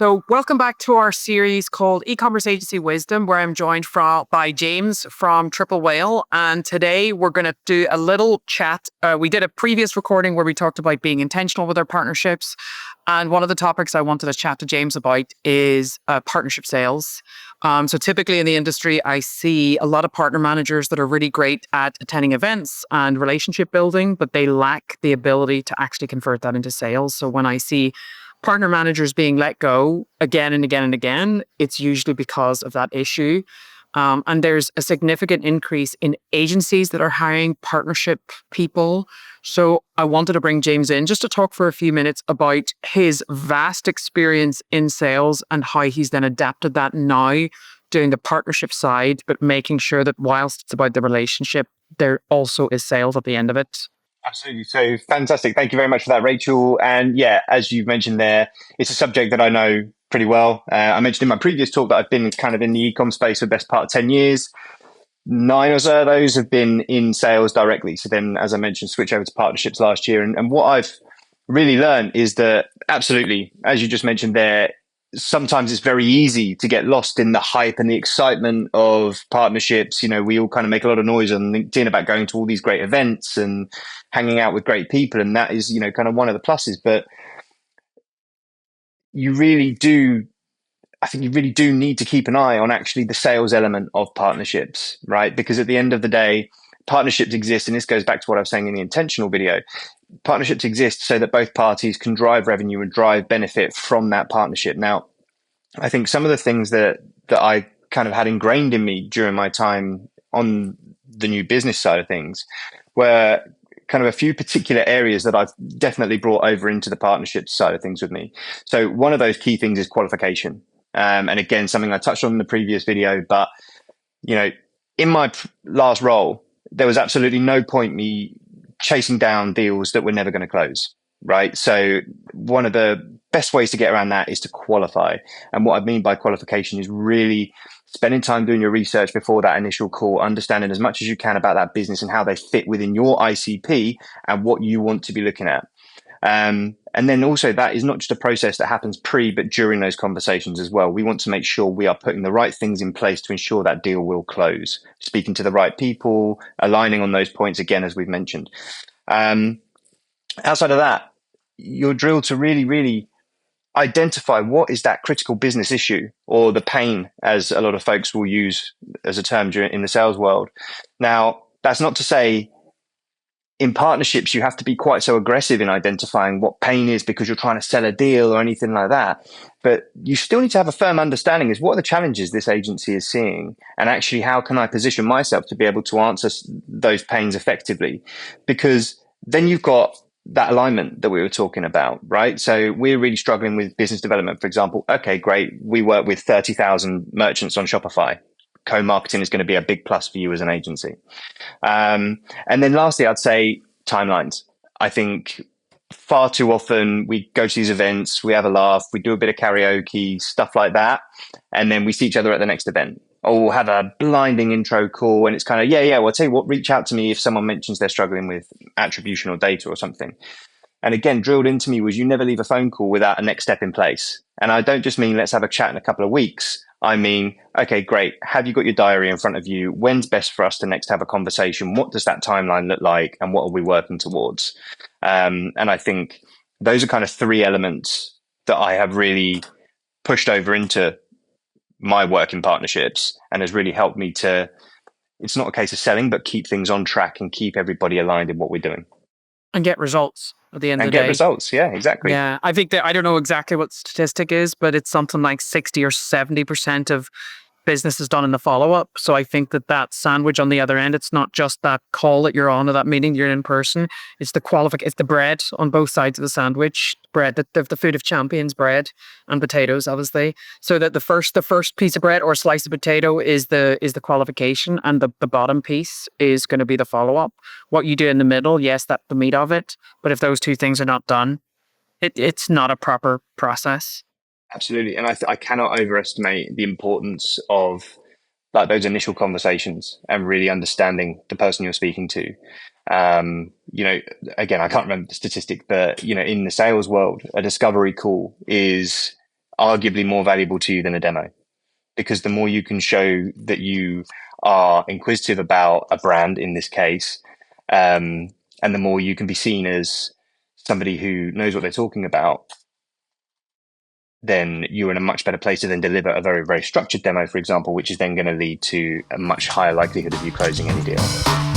So, welcome back to our series called E-commerce Agency Wisdom, where I'm joined by James from Triplewhale. And today we're going to do a little chat. We did a previous recording where we talked about being intentional with our partnerships. And one of the topics I wanted to chat to James about is partnership sales. So typically in the industry, I see a lot of partner managers that are really great at attending events and relationship building, but they lack the ability to actually convert that into sales. So when I see partner managers being let go again and again and again, it's usually because of that issue. And there's a significant increase in agencies that are hiring partnership people. So I wanted to bring James in just to talk for a few minutes about his vast experience in sales and how he's then adapted that now doing the partnership side, but making sure that whilst it's about the relationship, there also is sales at the end of it. Absolutely. So fantastic. Thank you very much for that, Rachel. And yeah, as you've mentioned there, it's a subject that I know pretty well. I mentioned in my previous talk that I've been kind of in the e-com space for the best part of 10 years. 9 or so of those have been in sales directly. So then, as I mentioned, switch over to partnerships last year. And what I've really learned is that absolutely, as you just mentioned there, sometimes it's very easy to get lost in the hype and the excitement of partnerships. You know, we all kind of make a lot of noise on LinkedIn about going to all these great events and hanging out with great people. And that is, you know, kind of one of the pluses. But you really do, I think you really do need to keep an eye on actually the sales element of partnerships, right? Because at the end of the day, partnerships exist. And this goes back to what I was saying in the intentional video. Partnerships exist so that both parties can drive revenue and drive benefit from that partnership. Now, I think some of the things that I kind of had ingrained in me during my time on the new business side of things were kind of a few particular areas that I've definitely brought over into the partnerships side of things with me. So one of those key things is qualification. And again, something I touched on in the previous video, but you know, in my last role, there was absolutely no point me chasing down deals that were never going to close, right? So one of the best ways to get around that is to qualify. And what I mean by qualification is really spending time doing your research before that initial call, understanding as much as you can about that business and how they fit within your ICP and what you want to be looking at. And then also that is not just a process that happens pre, but during those conversations as well. We want to make sure we are putting the right things in place to ensure that deal will close, speaking to the right people, aligning on those points again, as we've mentioned. Outside of that, you're drilled to really, really identify what is that critical business issue or the pain, as a lot of folks will use as a term in the sales world. Now, that's not to say in partnerships, you have to be quite so aggressive in identifying what pain is because you're trying to sell a deal or anything like that. But you still need to have a firm understanding is what are the challenges this agency is seeing? And actually, how can I position myself to be able to answer those pains effectively? Because then you've got that alignment that we were talking about, right? So we're really struggling with business development, for example. Okay, great. We work with 30,000 merchants on Shopify. Co-marketing is going to be a big plus for you as an agency. And then lastly, I'd say timelines. I think far too often we go to these events, we have a laugh, we do a bit of karaoke, stuff like that. And then we see each other at the next event. Or we'll have a blinding intro call and it's kind of, yeah, well, I'll tell you what, reach out to me if someone mentions they're struggling with attribution or data or something. And again, drilled into me was you never leave a phone call without a next step in place. And I don't just mean let's have a chat in a couple of weeks. I mean, okay, great. Have you got your diary in front of you? When's best for us to next have a conversation? What does that timeline look like? And what are we working towards? And I think those are kind of 3 elements that I have really pushed over into my work in partnerships and has really helped me to, it's not a case of selling, but keep things on track and keep everybody aligned in what we're doing. And get results at the end of the day. And get results. Yeah, exactly. Yeah. I think that I don't know exactly what statistic is, but it's something like 60 or 70% of business is done in the follow-up. So I think that sandwich on the other end, it's not just that call that you're on or that meeting you're in person. It's it's the bread on both sides of the sandwich. Bread, the food of champions, bread and potatoes, obviously. So that the first piece of bread or slice of potato is the qualification, and the bottom piece is going to be the follow-up. What you do in the middle, yes, that's the meat of it. But if those two things are not done, it's not a proper process. Absolutely. And I cannot overestimate the importance of like those initial conversations and really understanding the person you're speaking to. You know, again, I can't remember the statistic, but you know, in the sales world, a discovery call is arguably more valuable to you than a demo, because the more you can show that you are inquisitive about a brand in this case, and the more you can be seen as somebody who knows what they're talking about, then you're in a much better place to then deliver a very, very structured demo, for example, which is then going to lead to a much higher likelihood of you closing any deal.